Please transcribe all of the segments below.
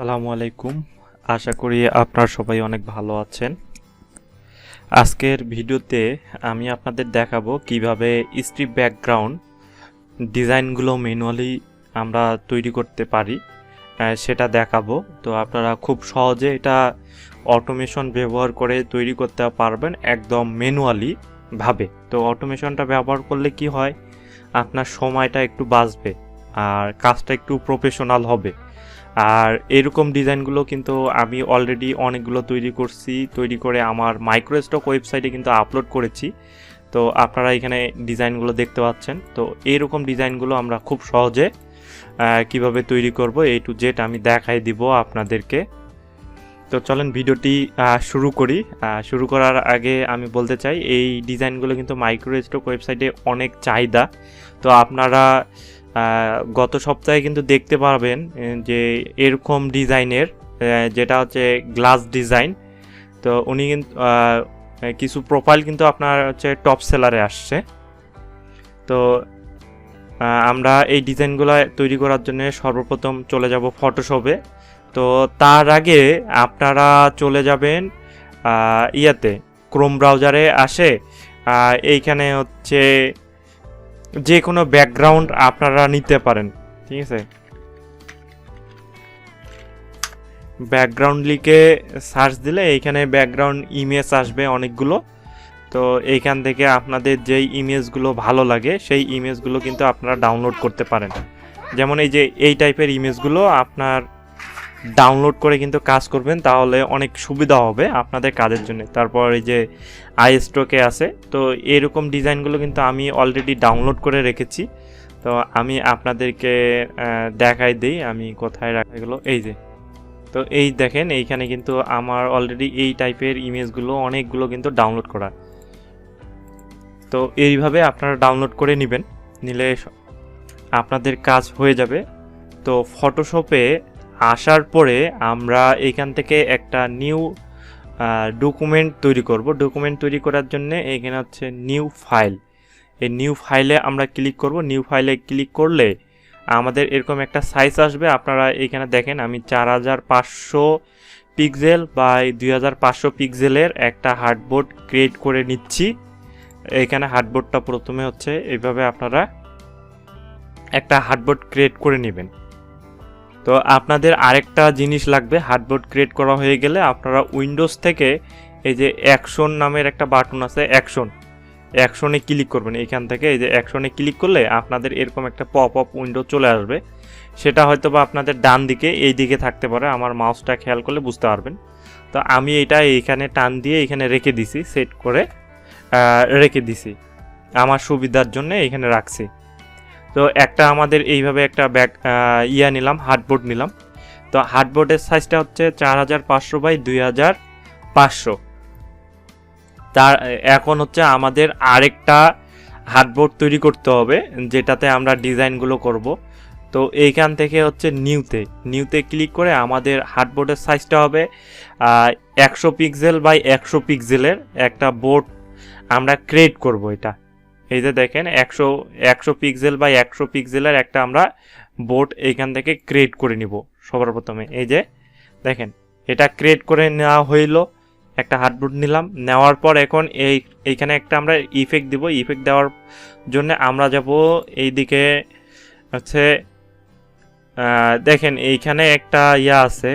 আসসালামু আলাইকুম। আশা করি আপনারা সবাই অনেক ভালো আছেন। আজকের ভিডিওতে আমি আপনাদের দেখাবো কিভাবে স্ট্রিপ ব্যাকগ্রাউন্ড ডিজাইনগুলো ম্যানুয়ালি আমরা তৈরি করতে পারি, সেটা দেখাবো। তো আপনারা খুব সহজে এটা অটোমেশন ব্যবহার করে তৈরি করতে পারবেন একদম ম্যানুয়ালি ভাবে। তো অটোমেশনটা ব্যবহার করলে কি হয়, আপনার সময়টা একটু বাঁচবে আর কাজটা একটু প্রফেশনাল হবে। আর এরকম ডিজাইনগুলো কিন্তু আমি অলরেডি অনেকগুলো তৈরি করে আমার মাইক্রোস্টক ওয়েবসাইটে কিন্তু আপলোড করেছি। তো আপনারা এখানে ডিজাইনগুলো দেখতে পাচ্ছেন। তো এইরকম ডিজাইনগুলো আমরা খুব সহজে কিভাবে তৈরি করব A to Z আমি দেখাই দিব আপনাদেরকে। তো চলেন ভিডিওটি শুরু করি। শুরু করার আগে আমি বলতে চাই এই ডিজাইনগুলো কিন্তু মাইক্রোস্টক ওয়েবসাইটে অনেক চাহিদা। তো আপনারা গত সপ্তাহে কিন্তু দেখতে পারবেন যে এরকম ডিজাইনের যেটা হচ্ছে গ্লাস ডিজাইন। তো উনি কিন্তু কিছু প্রোফাইল কিন্তু আপনার হচ্ছে টপ সেলারে আসছে। তো আমরা এই ডিজাইনগুলো তৈরি করার জন্য সর্বপ্রথম চলে যাব ফটোশপে। তো তার আগে আপনারা চলে যাবেন ইয়াতে ক্রোম ব্রাউজারে আসে এইখানে হচ্ছে যে কোনো ব্যাকগ্রাউন্ড আপনারা নিতে পারেন, ঠিক আছে। ব্যাকগ্রাউন্ড লিখে সার্চ দিলে এইখানে ব্যাকগ্রাউন্ড ইমেজ আসবে অনেকগুলো। তো এইখান থেকে আপনাদের যেই ইমেজগুলো ভালো লাগে সেই ইমেজগুলো কিন্তু আপনারা ডাউনলোড করতে পারেন। যেমন এই যে এই টাইপের ইমেজগুলো আপনার ডাউনলোড করে কিন্তু কাজ করবেন, তাহলে অনেক সুবিধা হবে আপনাদের কাজের জন্য। তারপর এই যে আইস্টকে আছে, তো এরকম ডিজাইনগুলো কিন্তু আমি অলরেডি ডাউনলোড করে রেখেছি। তো আমি আপনাদেরকে দেখাই দিই আমি কোথায় রাখা গেলো। এই যে, তো এই দেখেন এইখানে কিন্তু আমার অলরেডি এই টাইপের ইমেজগুলো অনেকগুলো কিন্তু ডাউনলোড করা। তো এইভাবে আপনারা ডাউনলোড করে নেবেন, নিলে আপনাদের কাজ হয়ে যাবে। তো ফটোশপে আসার পরে আমরা এখান থেকে একটা নিউ ডকুমেন্ট তৈরি করব। ডকুমেন্ট তৈরি করার জন্য এখানে হচ্ছে নিউ ফাইল। এই নিউ ফাইলে আমরা ক্লিক করব। নিউ ফাইলে ক্লিক করলে আমাদের এরকম একটা সাইজ আসবে। আপনারা এখানে দেখেন আমি 4500 পিক্সেল বাই 2500 পিক্সেলের একটা হার্ডবোর্ড ক্রিয়েট করে নিচ্ছি। এখানে হার্ডবোর্ডটা প্রথমে হচ্ছে এইভাবে আপনারা একটা হার্ডবোর্ড ক্রিয়েট করে নেবেন। তো আপনাদের আরেকটা জিনিস লাগবে, হার্ডবোর্ড ক্রিয়েট করা হয়ে গেলে আপনারা উইন্ডোজ থেকে এই যে অ্যাকশন নামের একটা বাটন আছে, অ্যাকশনে ক্লিক করবেন। এইখান থেকে এই যে অ্যাকশনে ক্লিক করলে আপনাদের এরকম একটা পপ আপ উইন্ডো চলে আসবে। সেটা হয়তো বা আপনাদের ডান দিকে এই দিকে থাকতে পারে, আমার মাউসটা খেয়াল করলে বুঝতে পারবেন। তো আমি এটা এইখানে টান দিয়ে এখানে রেখে দিছি, সেট করে রেখে দিছি আমার সুবিধার জন্য এখানে রাখছি। তো একটা আমাদের এইভাবে একটা নিলাম, হার্ডবোর্ড নিলাম। তো হার্ডবোর্ডের সাইজটা হচ্ছে 4500 বাই 2500। তার এখন হচ্ছে আমাদের আরেকটা হার্ডবোর্ড তৈরি করতে হবে যেটাতে আমরা ডিজাইনগুলো করব। তো এইখান থেকে হচ্ছে নিউতে ক্লিক করে আমাদের হার্ডবোর্ডের সাইজটা হবে 100 পিক্সেল বাই 100 পিক্সেলের একটা বোর্ড আমরা ক্রিয়েট করব। এটা এই যে দেখেন 100 পিক্সেল বাই 100 পিক্সেলের একটা আমরা বোর্ড এইখান থেকে ক্রিয়েট করে নিব। সবার প্রথমে এই যে দেখেন এটা ক্রিয়েট করে নেওয়া হইলো, একটা হার্ডবোর্ড নিলাম। নেওয়ার পর এখন এইখানে একটা আমরা ইফেক্ট দিব। ইফেক্ট দেওয়ার জন্য আমরা যাব এইদিকে হচ্ছে দেখেন এইখানে একটা আছে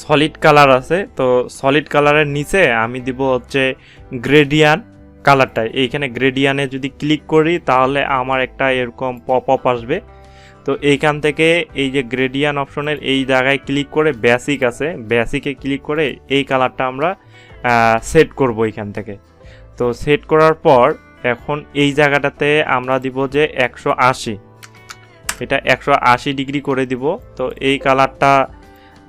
সলিড কালার আছে। তো সলিড কালারের নিচে আমি দিব হচ্ছে গ্রেডিয়ান্ট কালারটা। এইখানে গ্রেডিয়ানে যদি ক্লিক করি তাহলে আমার একটা এরকম পপ আপ আসবে। তো এইখান থেকে এই যে গ্রেডিয়ান অপশনের এই জায়গায় ক্লিক করে বেসিক আছে, বেসিকে ক্লিক করে এই কালারটা আমরা সেট করব এইখান থেকে। তো সেট করার পর এখন এই জায়গাটাতে আমরা দিব যে 180, এটা 180 ডিগ্রি করে দিব। তো এই কালারটা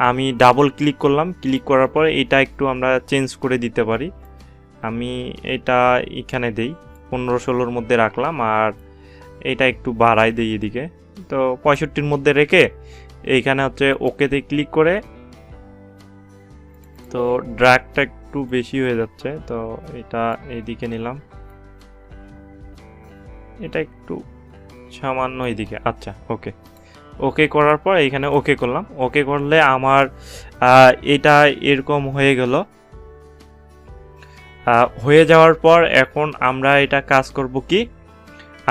আমি ডাবল ক্লিক করলাম, ক্লিক করার পর এটা একটু আমরা চেঞ্জ করে দিতে পারি। আমি এটা এখানে দেই 15-16 মধ্যে রাখলাম, আর এটা একটু বাড়াই দিই এদিকে। তো 65 মধ্যে রেখে এইখানে হচ্ছে ওকেতে ক্লিক করে, তো ড্র্যাগটা একটু বেশি হয়ে যাচ্ছে, তো এটা এইদিকে নিলাম, এটা একটু সামান্য এইদিকে। আচ্ছা ওকে, ওকে করার পর এখানে ওকে করলাম। ওকে করলে আমার এটা এরকম হয়ে গেল। হয়ে যাওয়ার পর এখন আমরা এটা কাজ করব কি,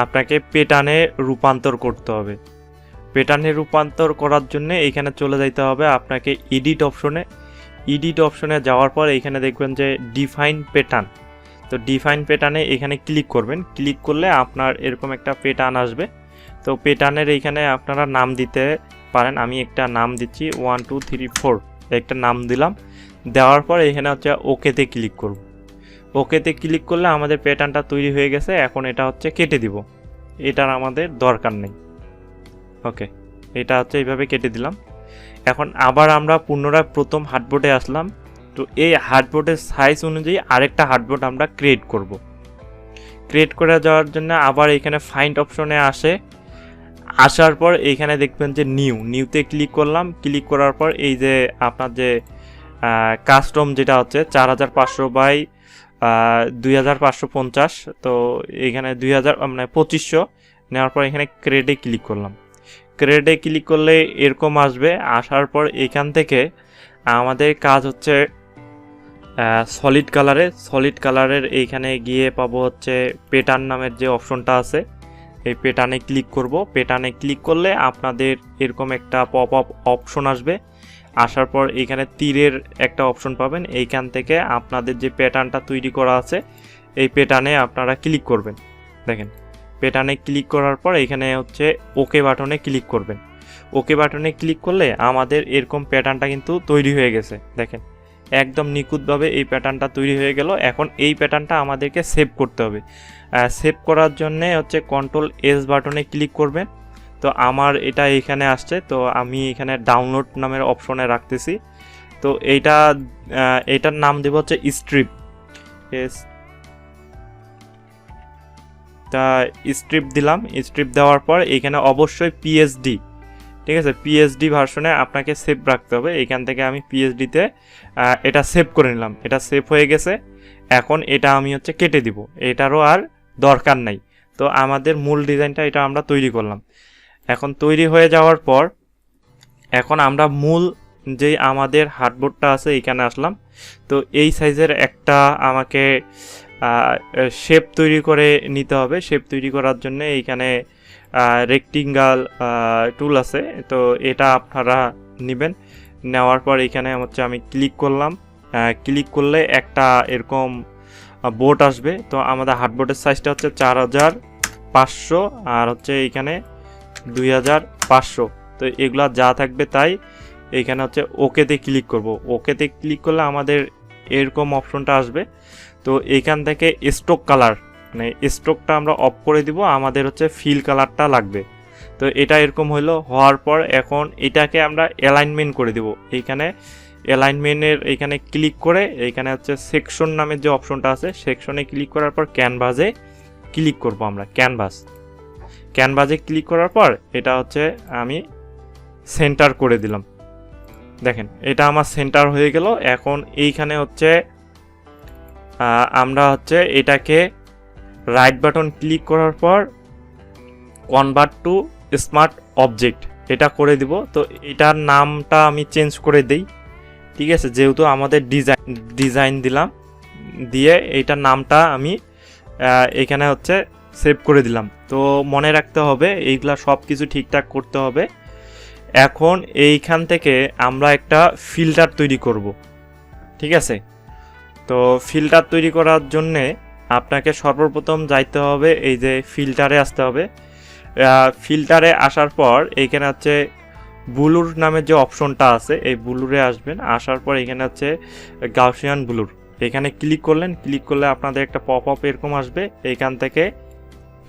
আপনাকে প্যাটার্নে রূপান্তর করতে হবে। প্যাটার্নে রূপান্তর করার জন্য এখানে চলে যাইতে হবে আপনাকে এডিট অপশনে। এডিট অপশনে যাওয়ার পর এখানে দেখবেন যে ডিফাইন প্যাটার্ন। তো ডিফাইন প্যাটার্নে এখানে ক্লিক করবেন। ক্লিক করলে আপনার এরকম একটা প্যাটার্ন আসবে। তো প্যাটার্নের এইখানে আপনারা নাম দিতে পারেন। আমি একটা নাম দিচ্ছি 1 2 3 4 একটা নাম দিলাম। দেওয়ার পর এখানে হচ্ছে ওকেতে ক্লিক করব। ওকেতে ক্লিক করলে আমাদের প্যাটার্নটা তৈরি হয়ে গেছে। এখন এটা হচ্ছে কেটে দিব, এটার আমাদের দরকার নেই। ওকে, এটা হচ্ছে এইভাবে কেটে দিলাম। এখন আবার আমরা পুনরায় প্রথম হার্ডবোর্ডে আসলাম। তো এই হার্ডবোর্ডের সাইজ অনুযায়ী আরেকটা হার্ডবোর্ড আমরা ক্রিয়েট করব। ক্রিয়েট করে যাওয়ার জন্য আবার এখানে ফাইন্ড অপশনে আসার পর এইখানে দেখবেন যে নিউতে ক্লিক করলাম। ক্লিক করার পর এই যে আপনার যে কাস্টম যেটা হচ্ছে 4500 বাই 2550, তো এখানে 2000 মানে 2500 নেওয়ার পর এখানে ক্রেডে ক্লিক করলাম। ক্রেডে ক্লিক করলে এরকম আসবে। আসার পর এখান থেকে আমাদের কাজ হচ্ছে সলিড কালারের এইখানে গিয়ে পাবো হচ্ছে প্যাটার্ন নামের যে অপশনটা আছে, এই প্যাটার্নে ক্লিক করব। প্যাটার্নে ক্লিক করলে আপনাদের এরকম একটা পপ আপ অপশন আসবে। আসার পর এখানে তীরের একটা অপশন পাবেন। এইখান থেকে আপনাদের যে প্যাটার্নটা তৈরি করা আছে এই প্যাটার্নে আপনারা ক্লিক করবেন। দেখেন, প্যাটার্নে ক্লিক করার পর এখানে হচ্ছে ওকে বাটনে ক্লিক করবেন। ওকে বাটনে ক্লিক করলে আমাদের এরকম প্যাটার্নটা কিন্তু তৈরি হয়ে গেছে। দেখেন, একদম নিখুঁতভাবে এই প্যাটার্নটা তৈরি হয়ে গেল। এখন এই প্যাটার্নটা আমাদেরকে সেভ করতে হবে। সেভ করার জন্য হচ্ছে Ctrl+S বাটনে ক্লিক করবেন। তো আমার এটা এখানে আসছে, তো আমি এখানে ডাউনলোড নামের অপশনে রাখতেছি। তো এইটার নাম দেব হচ্ছে স্ট্রিপ। তা স্ট্রিপ দিলাম। স্ট্রিপ দেওয়ার পর এখানে অবশ্যই পিএসডি, ঠিক আছে, পিএসডি ভার্সনে আপনাকে সেভ রাখতে হবে। এখান থেকে আমি পিএসডিতে এটা সেভ করে নিলাম। এটা সেভ হয়ে গেছে। এখন এটা আমি হচ্ছে কেটে দিব, এটারও আর দরকার নাই। তো আমাদের মূল ডিজাইনটা এটা আমরা তৈরি করলাম। এখন তৈরি হয়ে যাওয়ার পর এখন আমরা মূল যেই আমাদের হার্ডবোর্ডটা আছে এখানে আসলাম। তো এই সাইজের একটা আমাকে শেপ তৈরি করে নিতে হবে। শেপ তৈরি করার জন্য এইখানে রেক্টিঙ্গাল টুল আছে, তো এটা আপনারা নেবেন। নেওয়ার পর এখানে হচ্ছে আমি ক্লিক করলাম। ক্লিক করলে একটা এরকম বোর্ড আসবে। তো আমাদের হার্ডবোর্ডের সাইজটা হচ্ছে 4500 আর হচ্ছে এইখানে 2500। তো এগুলা যা থাকবে তাই। এইখানে হচ্ছে ওকেতে ক্লিক করব। ওকেতে ক্লিক করলে আমাদের এরকম অপশনটা আসবে। তো এইখান থেকে স্ট্রোক কালার, মানে স্ট্রোকটা আমরা অফ করে দিব, আমাদের হচ্ছে ফিল কালারটা লাগবে। তো এটা এরকম হওয়ার পর এখন এটাকে আমরা অ্যালাইনমেন্ট করে দিব। এইখানে অ্যালাইনমেন্টের এইখানে ক্লিক করে এইখানে হচ্ছে সেকশন নামের যে অপশনটা আছে সেকশনে ক্লিক করার পর ক্যানভাসে ক্লিক করব। আমরা ক্যানভাসে ক্লিক করার পর এটা হচ্ছে আমি সেন্টার করে দিলাম। দেখেন, এটা আমার সেন্টার হয়ে গেল। এখন এইখানে হচ্ছে আমরা হচ্ছে এটাকে রাইট বাটন ক্লিক করার পর কনভার্ট টু স্মার্ট অবজেক্ট এটা করে দিব। তো এটার নামটা আমি চেঞ্জ করে দেই, ঠিক আছে, যেহেতু আমাদের ডিজাইন দিলাম, দিয়ে এইটার নামটা আমি এখানে হচ্ছে সেভ করে দিলাম। তো মনে রাখতে হবে এইগুলা সব কিছু ঠিকঠাক করতে হবে। এখন এইখান থেকে আমরা একটা ফিল্টার তৈরি করব, ঠিক আছে। তো ফিল্টার তৈরি করার জন্যে আপনাকে সর্বপ্রথম যাইতে হবে এই যে ফিল্টারে আসতে হবে। ফিল্টারে আসার পর এইখানে হচ্ছে ব্লুর নামের যে অপশনটা আছে এই ব্লুরে আসবেন। আসার পর এখানে হচ্ছে গাউসিয়ান ব্লুর, এখানে ক্লিক করলেন। ক্লিক করলে আপনাদের একটা পপ আপ এরকম আসবে। এইখান থেকে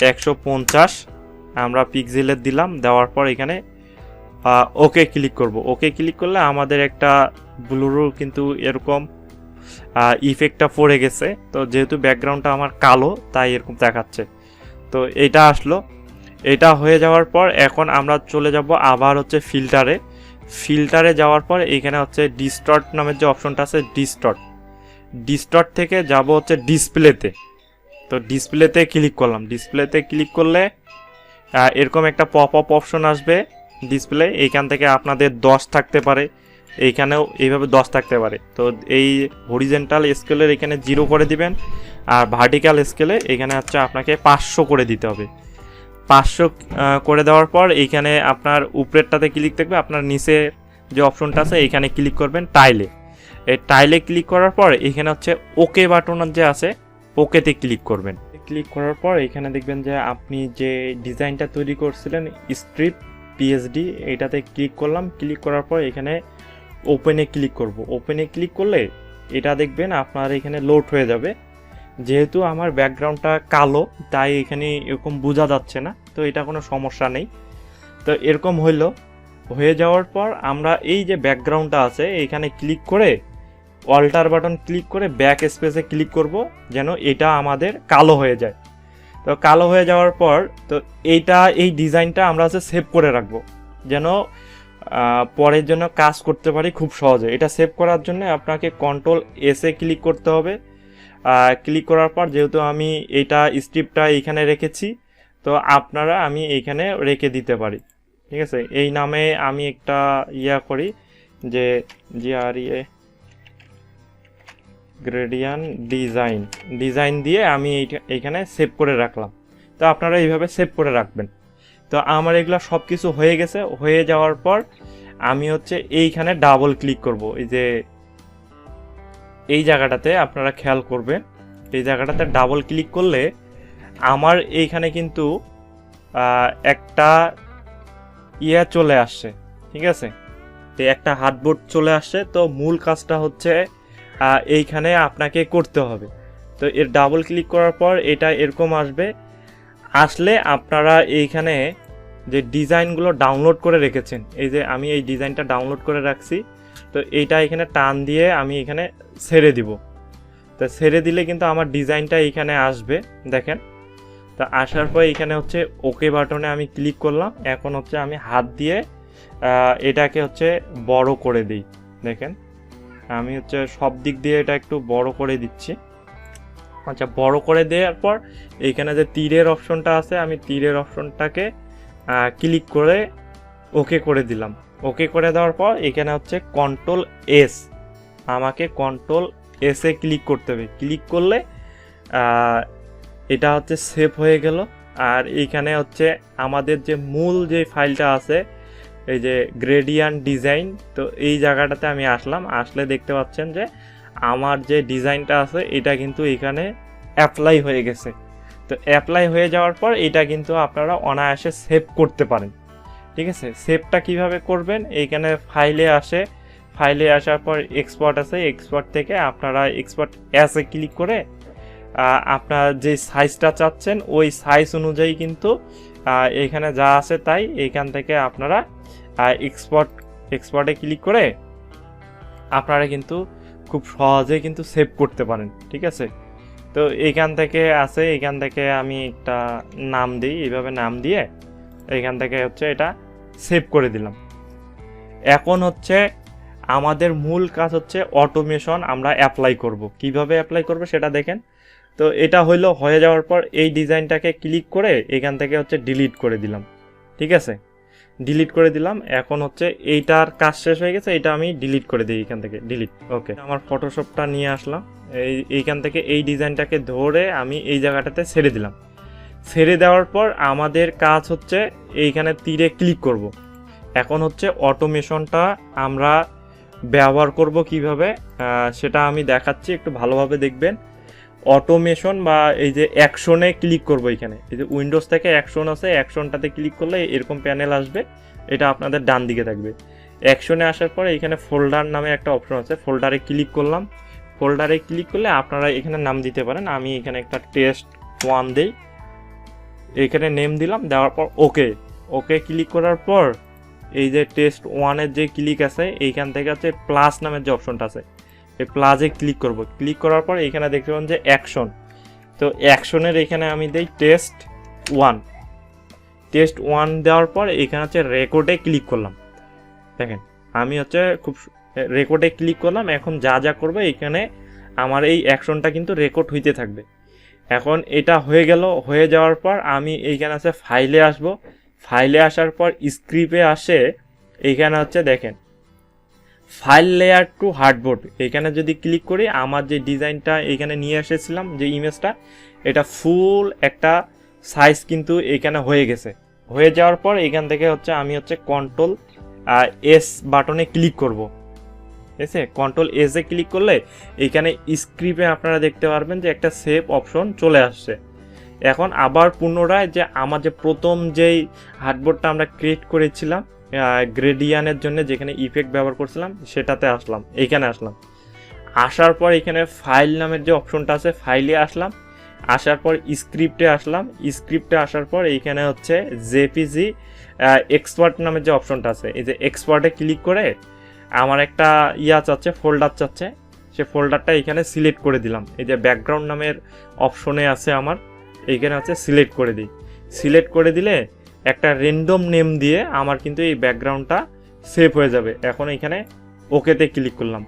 150 আমরা পিক্সেলের দিলাম। দেওয়ার পর এখানে ওকে ক্লিক করব। ওকে ক্লিক করলে আমাদের একটা ব্লুরও কিন্তু এরকম ইফেক্টটা পড়ে গেছে। তো যেহেতু ব্যাকগ্রাউন্ডটা আমার কালো তাই এরকম দেখাচ্ছে। তো এটা আসলো। এটা হয়ে যাওয়ার পর এখন আমরা চলে যাব আবার হচ্ছে ফিল্টারে যাওয়ার পর এখানে হচ্ছে ডিস্টর্ট নামের যে অপশনটা আছে ডিস্টর্ট থেকে যাব হচ্ছে ডিসপ্লেতে। তো ডিসপ্লেতে ক্লিক করলাম। ডিসপ্লেতে ক্লিক করলে এরকম একটা পপ আপ অপশন আসবে। ডিসপ্লে, এইখান থেকে আপনাদের 10 থাকতে পারে, এইখানেও এইভাবে 10 থাকতে পারে। তো এই হরিজেন্টাল স্কেলের এখানে 0 করে দিবেন, আর ভার্টিক্যাল স্কেলে এখানে হচ্ছে আপনাকে 500 করে দিতে হবে। 500 করে দেওয়ার পর এইখানে আপনার উপরেরটাতে ক্লিক থাকবে, আপনার নিচে যে অপশনটা আছে এইখানে ক্লিক করবেন টাইলে। এই টাইলে ক্লিক করার পর এখানে হচ্ছে ওকে বাটন যে আছে, ওকেতে ক্লিক করবেন। ক্লিক করার পর এখানে দেখবেন যে আপনি যে ডিজাইনটা তৈরি করছিলেন স্ট্রিপ পিএসডি, এইটাতে ক্লিক করলাম। ক্লিক করার পর এখানে ওপেনে ক্লিক করব। ওপেনে ক্লিক করলে এটা দেখবেন আপনার এখানে লোড হয়ে যাবে। যেহেতু আমার ব্যাকগ্রাউন্ডটা কালো তাই এখানে এরকম বোঝা যাচ্ছে না, তো এটা কোনো সমস্যা নেই। তো এরকম হয়ে যাওয়ার পর আমরা এই যে ব্যাকগ্রাউন্ডটা আছে এইখানে ক্লিক করে অল্টার বাটন ক্লিক করে ব্যাক স্পেসে ক্লিক করব, যেন এটা আমাদের কালো হয়ে যায়। তো কালো হয়ে যাওয়ার পর তো এই ডিজাইনটা আমরা হচ্ছে সেভ করে রাখবো, যেন পরের জন্য কাজ করতে পারি খুব সহজে। এটা সেভ করার জন্য আপনাকে কন্ট্রোল এসে ক্লিক করতে হবে। ক্লিক করার পর যেহেতু আমি এটা স্ট্রিপটা এইখানে রেখেছি, তো আপনারা আমি এইখানে রেখে দিতে পারি, ঠিক আছে। এই নামে আমি একটা করি যে GREA গ্রেডিয়ান ডিজাইন দিয়ে আমি এইখানে সেভ করে রাখলাম। তো আপনারা এইভাবে সেভ করে রাখবেন। তো আমার এগুলো সব কিছু হয়ে গেছে। হয়ে যাওয়ার পর আমি হচ্ছে এইখানে ডাবল ক্লিক করব। এই যে এই জায়গাটাতে আপনারা খেয়াল করবেন, এই জায়গাটাতে ডাবল ক্লিক করলে আমার এইখানে কিন্তু একটা চলে আসছে, ঠিক আছে। তো একটা হার্ডবোর্ড চলে আসছে। তো মূল কাজটা হচ্ছে এইখানে আপনাকে করতে হবে। তো এর ডাবল ক্লিক করার পর এটা এরকম আসলে আপনারা এইখানে যে ডিজাইনগুলো ডাউনলোড করে রেখেছেন, এই যে আমি এই ডিজাইনটা ডাউনলোড করে রাখছি, তো এইটা এখানে টান দিয়ে আমি এখানে ছেড়ে দিব। তো ছেড়ে দিলে কিন্তু আমার ডিজাইনটা এইখানে আসবে, দেখেন। তো আসার পর এখানে হচ্ছে ওকে বাটনে আমি ক্লিক করলাম। এখন হচ্ছে আমি হাত দিয়ে এটাকে হচ্ছে বড় করে দিই, দেখেন। আমি হচ্ছে সব দিক দিয়ে এটা একটু বড় করে দিচ্ছি। আচ্ছা, বড় করে দেওয়ার পর এইখানে যে তীরের অপশনটা আছে, আমি তীরের অপশনটাকে ক্লিক করে ওকে করে দিলাম। ওকে করে দেওয়ার পর এখানে হচ্ছে কন্ট্রোল এস, আমাকে কন্ট্রোল এসে ক্লিক করতে হবে। ক্লিক করলে এটা হচ্ছে সেভ হয়ে গেল। আর এইখানে হচ্ছে আমাদের যে মূল যে ফাইলটা আছে, এই যে গ্রেডিয়ান ডিজাইন, তো এই জায়গাটাতে আমি আসলে দেখতে পাচ্ছেন যে আমার যে ডিজাইনটা আছে এটা কিন্তু এখানে অ্যাপ্লাই হয়ে গেছে। তো অ্যাপ্লাই হয়ে যাওয়ার পর এটা কিন্তু আপনারা অনায়াসে সেভ করতে পারেন, ঠিক আছে। সেভটা কিভাবে করবেন, এইখানে ফাইলে আসার পর এক্সপোর্ট আছে, এক্সপোর্ট থেকে আপনারা এক্সপোর্ট অ্যাসে ক্লিক করে আপনার যে সাইজটা চাচ্ছেন ওই সাইজ অনুযায়ী কিন্তু এখানে যা আছে তাই এইখান থেকে আপনারা এক্সপোর্টে ক্লিক করে আপনারা কিন্তু খুব সহজে কিন্তু সেভ করতে পারেন, ঠিক আছে। তো এইখান থেকে আমি একটা নাম দিই, এইভাবে নাম দিয়ে এইখান থেকে হচ্ছে এটা সেভ করে দিলাম। এখন হচ্ছে আমাদের মূল কাজ হচ্ছে অটোমেশন আমরা অ্যাপ্লাই করব। কিভাবে অ্যাপ্লাই করব সেটা দেখেন। তো এটা হয়ে যাওয়ার পর এই ডিজাইনটাকে ক্লিক করে এখান থেকে হচ্ছে ডিলিট করে দিলাম, ঠিক আছে। ডিলিট করে দিলাম। এখন হচ্ছে এইটার কাজ শেষ হয়ে গেছে, এটা আমি ডিলিট করে দিই এখান থেকে, ডিলিট। ওকে, আমার ফটোশপটা নিয়ে আসলাম। এইখান থেকে এই ডিজাইনটাকে ধরে আমি এই জায়গাটাতে ছেড়ে দিলাম। ছেড়ে দেওয়ার পর আমাদের কাজ হচ্ছে এইখানে তীরে ক্লিক করব। এখন হচ্ছে অটোমেশনটা আমরা ব্যবহার করব কিভাবে সেটা আমি দেখাচ্ছি, একটু ভালোভাবে দেখবেন। অটোমেশন বা এই যে অ্যাকশনে ক্লিক করব। এখানে এই যে উইন্ডোজ থেকে অ্যাকশন আছে, অ্যাকশনটাতে ক্লিক করলে এরকম প্যানেল আসবে, এটা আপনাদের ডান দিকে থাকবে। অ্যাকশনে আসার পরে এখানে ফোল্ডার নামে একটা অপশন আছে, ফোল্ডারে ক্লিক করলাম। ফোল্ডারে ক্লিক করলে আপনারা এখানে নাম দিতে পারেন। আমি এখানে একটা টেস্ট 1 দিই, এখানে নেম দিলাম। দেওয়ার পর ওকে ক্লিক করার পর এই যে টেস্ট 1-এর যে ক্লিক আছে এইখান থেকে হচ্ছে প্লাস নামের যে অপশনটা আছে এই প্লাসে ক্লিক করব। ক্লিক করার পর এখানে দেখতে পাবেন যে অ্যাকশন, তো অ্যাকশনের এখানে আমি দিই টেস্ট 1 দেওয়ার পর এখানে হচ্ছে রেকর্ডে ক্লিক করলাম। দেখেন আমি হচ্ছে খুব রেকর্ডে ক্লিক করলাম। এখন যা করবে এখানে আমার এই অ্যাকশনটা কিন্তু রেকর্ড হইতে থাকবে। এখন এটা হয়ে গেল। হয়ে যাওয়ার পর আমি এইখানে আছে ফাইলে আসব। ফাইলে আসার পর স্ক্রিপ্টে আসে, এইখানে হচ্ছে দেখেন ফাইল লেয়ার টু হার্ডবোর্ড, এখানে যদি ক্লিক করি আমার যে ডিজাইনটা এখানে নিয়ে এসেছিলাম যে ইমেজটা, এটা ফুল একটা সাইজ কিন্তু এখানে হয়ে গেছে। হয়ে যাওয়ার পর এখান থেকে হচ্ছে আমি হচ্ছে কন্ট্রোল এস বাটনে ক্লিক করব, ঠিক আছে। কন্ট্রোল এস এ ক্লিক করলে এখানে স্ক্রিপ্টে আপনারা দেখতে পারবেন যে একটা সেভ অপশন চলে আসছে। এখন আবার পুনরায় যে আমার যে প্রথম যেই হার্ডবোর্ডটা আমরা ক্রিয়েট করেছিলাম গ্রেডিয়ানের জন্য, যেখানে ইফেক্ট ব্যবহার করছিলাম, সেটাতে আসলাম, এইখানে আসলাম। আসার পর এখানে ফাইল নামের যে অপশনটা আছে ফাইলে আসলাম, আসার পর স্ক্রিপ্টে আসলাম। স্ক্রিপ্টে আসার পর এইখানে হচ্ছে জেপিজি এক্সপার্ট নামের যে অপশনটা আছে, এই যে এক্সপার্টে ক্লিক করে আমার একটা চাচ্ছে, ফোল্ডার চাচ্ছে, সে ফোল্ডারটা এখানে সিলেক্ট করে দিলাম। এই যে ব্যাকগ্রাউন্ড নামের অপশনে আছে আমার, এইখানে হচ্ছে সিলেক্ট করে দিই। সিলেক্ট করে দিলে একটা র্যান্ডম নেম দিয়ে আমার কিন্তু এই ব্যাকগ্রাউন্ডটা সেভ হয়ে যাবে। এখন এখানে ওকেতে ক্লিক করলাম,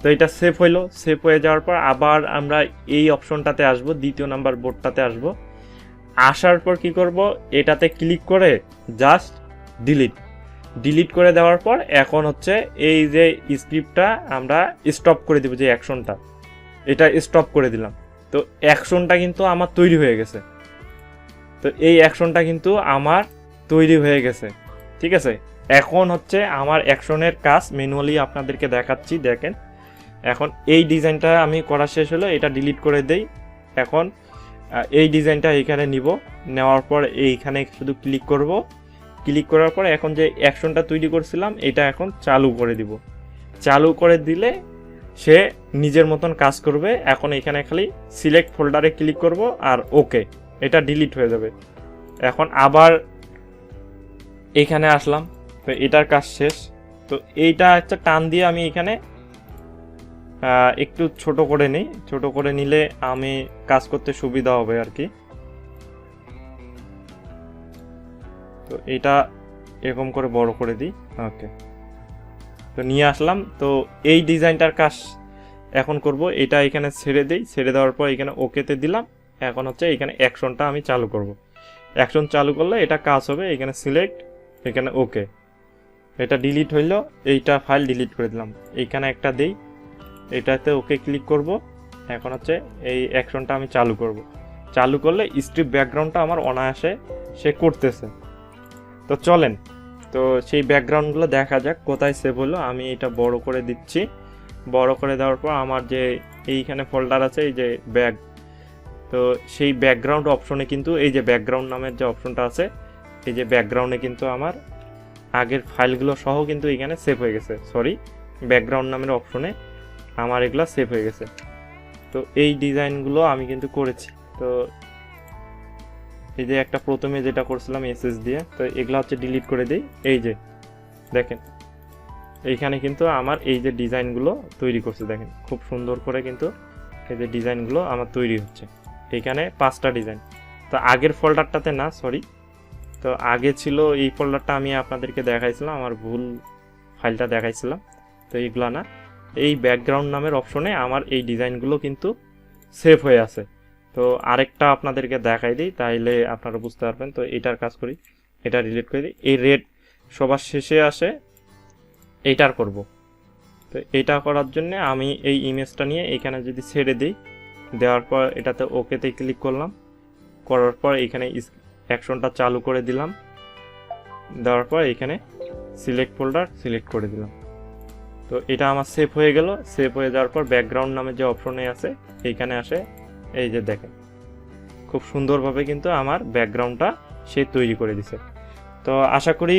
তো এটা সেভ হইলো। সেভ হয়ে যাওয়ার পর আবার আমরা এই অপশনটাতে আসব, দ্বিতীয় নাম্বার বোর্ডটাতে আসব। আসার পর কি করব, এটাতে ক্লিক করে জাস্ট ডিলিট করে দেওয়ার পর এখন হচ্ছে এই যে স্ক্রিপ্টটা আমরা স্টপ করে দিব, যে অ্যাকশনটা এটা স্টপ করে দিলাম। তো অ্যাকশনটা কিন্তু আমার তৈরি হয়ে গেছে। তো এই অ্যাকশনটা কিন্তু আমার তৈরি হয়ে গেছে, ঠিক আছে। এখন হচ্ছে আমার অ্যাকশনের কাজ ম্যানুয়ালি আপনাদেরকে দেখাচ্ছি, দেখেন। এখন এই ডিজাইনটা আমি করা শেষ হলো, এটা ডিলিট করে দেই। এখন এই ডিজাইনটা এখানে নিব, নেওয়ার পর এইখানে শুধু ক্লিক করব। ক্লিক করার পর এখন যে অ্যাকশনটা তৈরি করছিলাম এটা এখন চালু করে দিব। চালু করে দিলে সে নিজের মতন কাজ করবে। এখন এখানে খালি সিলেক্ট ফোল্ডারে ক্লিক করব আর ওকে, এটা ডিলিট হয়ে যাবে। এখন আবার এখানে আসলাম, তো এটার কাজ শেষ। তো এইটা একটা টান দিয়ে আমি এখানে একটু ছোট করে নিই, ছোট করে নিলে আমি কাজ করতে সুবিধা হবে আর কি। তো এটা এরকম করে বড় করে দিই, ওকে। তো নিয়ে আসলাম। তো এই ডিজাইনটার কাজ এখন করব, এটা এখানে ছেড়ে দিই। ছেড়ে দেওয়ার পর এখানে ওকেতে দিলাম। এখন হচ্ছে এখানে অ্যাকশনটা আমি চালু করব। অ্যাকশন চালু করলে এটা কাজ হবে। এখানে সিলেক্ট, এখানে ওকে, এটা ডিলিট হইলো। এইটা ফাইল ডিলিট করে দিলাম। এইখানে একটা দেই, এটাতে ওকে ক্লিক করব। এখন হচ্ছে এই অ্যাকশনটা আমি চালু করব। চালু করলে স্ট্রিপ ব্যাকগ্রাউন্ডটা আমার অনায়াসে সে করতেছে। তো চলেন, তো সেই ব্যাকগ্রাউন্ডগুলো দেখা যাক কোথায় সেভ হলো। আমি এটা বড় করে দিচ্ছি। বড় করে দেওয়ার পর আমার যে এইখানে ফোল্ডার আছে, এই যে ব্যাক, তো সেই ব্যাকগ্রাউন্ড অপশনে কিন্তু এই যে ব্যাকগ্রাউন্ড নামের যে অপশনটা আছে, এই যে ব্যাকগ্রাউন্ডে কিন্তু আমার আগের ফাইলগুলো সহ কিন্তু এখানে সেভ হয়ে গেছে। সরি, ব্যাকগ্রাউন্ড নামের অপশনে আমার এগুলো সেভ হয়ে গেছে। তো এই ডিজাইনগুলো আমি কিন্তু করেছি। তো এই যে একটা প্রথমে যেটা করছিলাম এসএস দিয়ে, তো এগুলো হচ্ছে ডিলিট করে দিই। এই যে দেখেন এইখানে কিন্তু আমার এই যে ডিজাইনগুলো তৈরি করছে, দেখেন খুব সুন্দর করে কিন্তু এই যে ডিজাইনগুলো আমার তৈরি হচ্ছে। এইখানে 5টা ডিজাইন। তো আগের ফোল্ডারটাতে না, সরি, তো আগে ছিল এই ফোল্ডারটা, আমি আপনাদেরকে দেখাইছিলাম, আমার ভুল ফাইলটা দেখাইছিলাম। তো এইগুলো না, এই ব্যাকগ্রাউন্ড নামের অপশনে আমার এই ডিজাইনগুলো কিন্তু সেভ হয়ে আছে। তো আরেকটা আপনাদেরকে দেখাই দিই, তাইলে আপনারা বুঝতে পারবেন। তো এটার কাজ করি, এটা ডিলিট করে দিই। এই রেড সবার শেষে আসে, এইটার করব। তো এইটা করার জন্য আমি এই ইমেজটা নিয়ে এখানে যদি ছেড়ে দিই, দেওয়ার পর এটাতে ওকেতে ক্লিক করলাম। করার পর এখানে অ্যাকশনটা চালু করে দিলাম। দেওয়ার পর এখানে সিলেক্ট ফোল্ডার সিলেক্ট করে দিলাম। তো এটা আমার সেভ হয়ে গেল। সেভ হয়ে যাওয়ার পর ব্যাকগ্রাউন্ড নামে যে অপশনে আছে এইখানে আসে, এই যে দেখেন খুব সুন্দরভাবে কিন্তু আমার ব্যাকগ্রাউন্ডটা সে তৈরি করে দিছে। তো আশা করি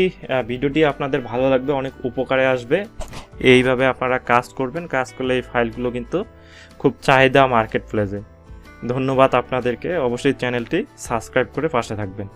ভিডিওটি আপনাদের ভালো লাগবে, অনেক উপকারে আসবে। এইভাবে আপনারা কাজ করবেন, কাজ করলে এই ফাইলগুলো কিন্তু খুব চাহিদা মার্কেট প্লেসে। ধন্যবাদ আপনাদেরকে, অবশ্যই চ্যানেলটি সাবস্ক্রাইব করে পাশে থাকবেন।